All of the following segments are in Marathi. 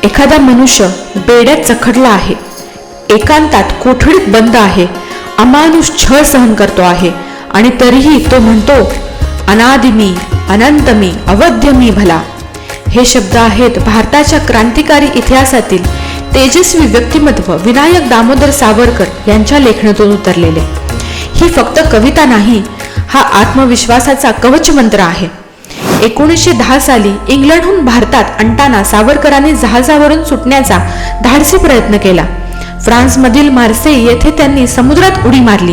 एखादा मनुष्य बेड्यात चखडला आहे, एकांतात कोठडीत बंद आहे, अमानुष छळ सहन करतो आहे आणि तरीही तो म्हणतो, अनादि मी, अनंत मी, अवध्य मी भला. हे शब्द आहेत भारताच्या क्रांतिकारी इतिहासातील तेजस्वी व्यक्तिमत्व विनायक दामोदर सावरकर यांच्या लेखनातून उतरलेले. ही फक्त कविता नाही, हा आत्मविश्वासाचा कवचमंत्र आहे. 1910 साली इंग्लंडहून भारतात आणताना सावरकरांनी जहाजावरून सुटण्याचा धाडसी प्रयत्न केला. फ्रान्समधील मार्सेई येथे त्यांनी समुद्रात उडी मारली.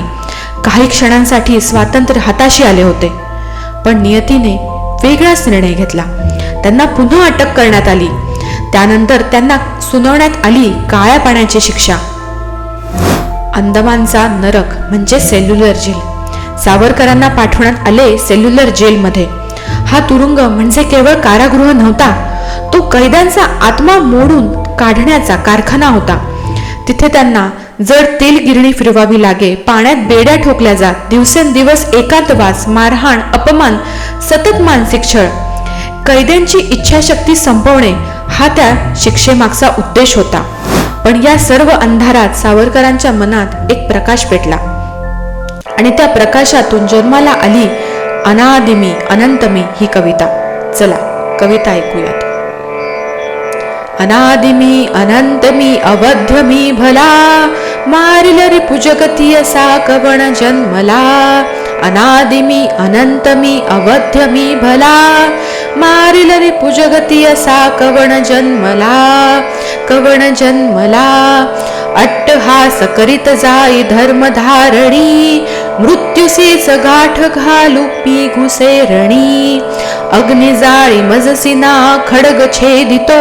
काही क्षणांसाठी स्वातंत्र्य हाताशी आले होते, पण नियतीने वेगळाच निर्णय घेतला. त्यांना पुन्हा अटक करण्यात आली. त्यानंतर त्यांना सुनावण्यात आली काळ्या पाण्याची शिक्षा. अंदमानचा नरक म्हणजे सेल्युलर जेल. सावरकरांना पाठवण्यात आले सेल्युलर जेलमध्ये. हा तुरुंग म्हणजे केवळ कारागृह नव्हता, तो कैद्यांचा आत्मा मोडून काढण्याचा कारखाना होता. तिथे त्यांना जड तेल गिरणी फिरवावी लागे, पाण्यात बेड्या ठोकल्या जात, दिवसेंदिवस एकांतवास, मारहाण, अपमान, सतत मानसिक छळ. कैद्यांची इच्छाशक्ती संपवणे हा त्या शिक्षेमागचा उद्देश होता. पण या सर्व अंधारात सावरकरांच्या मनात एक प्रकाश पेटला आणि त्या प्रकाशातून जन्माला आली अनादि मी, अनंत मी ही कविता. चला कविता ऐकूयात. अनादि मी, अनंत मी, अवध्य मी भला, मारिल रिपु जगती असा कवण जन्मला. अनादि मी, अनंत मी, अवध्य मी भला, मारिल रिपु जगती असा कवण जन्मला. कवण जन्मला अट्टहास करीत जाई धर्मधारणी, मृत्यूसीच गाठ घालू पी घुसेरणी. अग्निजाळी मजसीना खडग छेदितो,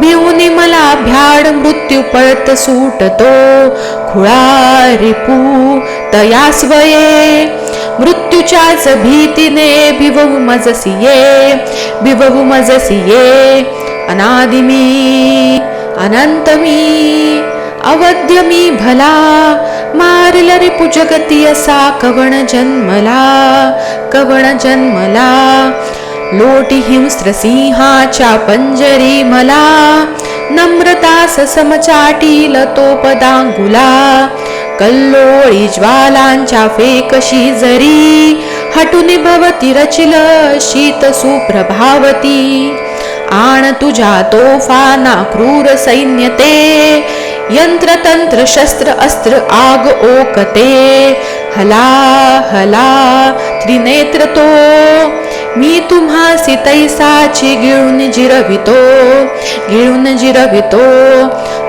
भिवूनी मला भ्याड मृत्यू पळत सुटतो. खुळा रिपू तयास्वये, मृत्यूच्याच भीतीने भिवू मजसिये, भिवू मजसिये. अनादि मी, अनंत मी, अवध्य मी भला, मारिल रिपु जगती असा कवण जन्मला. कवण जन्मला लोटी हिंस्र सिंहाच्या पंजरी मला, नम्रतास समचाटील तो पदांगुला. कल्लोळी ज्वालांच्या फेकशी जरी, हटुनी भवती रचिल शीत सुप्रभावती. आण तुझ्या तोफाना क्रूर सैन्य ते, यंत्रतंत्र शस्त्र अस्त्र आग ओकते. हला हला त्रिनेत्र तो, मी तुम्हासी तैसाची गिळून जिरवितो, गिळून जिरवितो.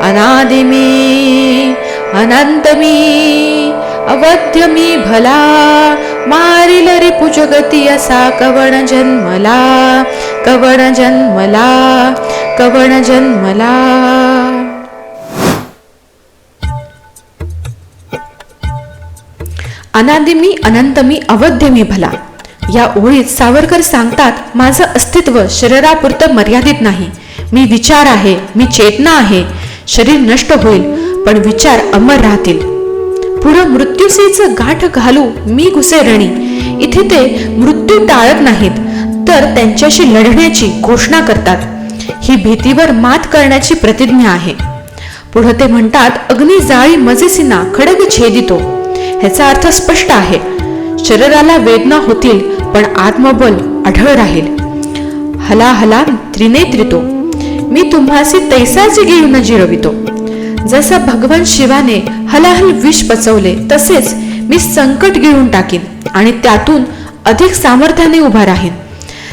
अनादि मी, अनंत मी, अवध्य मी भला, मारिल रिपु जगती असा कवण जन्मला. कवण जन्मला, कवण जन्मला. अनादि मी, अनंत मी, अवध्य मी भला या ओळीत सावरकर सांगतात, माझं अस्तित्व शरीरापुरतं मर्यादित नाही. मी विचार आहे, मी चेतना आहे. शरीर नष्ट होईल पण विचार अमर राहतील. पुढं मृत्यूसीच गाठ घालू मी घुसेरणी. इथे ते मृत्यू टाळत नाहीत, तर त्यांच्याशी लढण्याची घोषणा करतात. ही भीतीवर मात करण्याची प्रतिज्ञा आहे. पुढे ते म्हणतात, अग्नी जाळी मजेसीना खडग छेदितो. ह्याचा अर्थ स्पष्ट आहे. शरीराला वेदना होतील पण आत्मबल अढळ राहील. हला हला त्रिनेत्रितो, मी तुम्हासी तैसाचे गिळून जिरवितो. जसं भगवान शिवाने हलाहल विष पचवले, तसेच मी संकट गिळून टाकीन आणि त्यातून अधिक सामर्थ्याने उभा राहीन.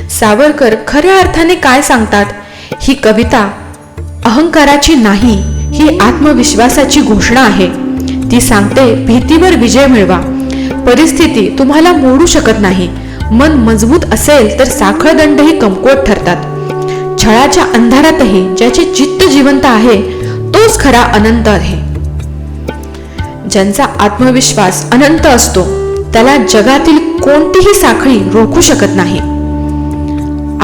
सावरकर खऱ्या अर्थाने काय सांगतात? ही कविता अहंकाराची नाही, ही आत्मविश्वासाची घोषणा आहे. ती सांगते, भीतीवर विजय मिळवा. परिस्थिती तुम्हाला मोडू शकत नाही. मन मजबूत असेल तर साखळदंडही कमकुवत ठरतात. छळाच्या अंधारातही ज्याचे चित्त जिवंत आहे तोच खरा अनंत आहे. ज्यांचा आत्मविश्वास अनंत असतो त्याला जगातील कोणतीही साखळी रोखू शकत नाही.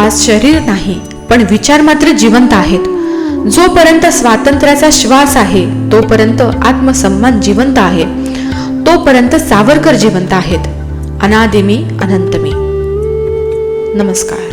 आज शरीर नाही पण विचार मात्र जिवंत आहेत. जोपर्यंत स्वातंत्र्याचा श्वास आहे तोपर्यंत आत्मसन्मान जिवंत आहे. तोपर्यंत सावरकर जिवंत आहेत. अनादि मी, अनंत मी. नमस्कार.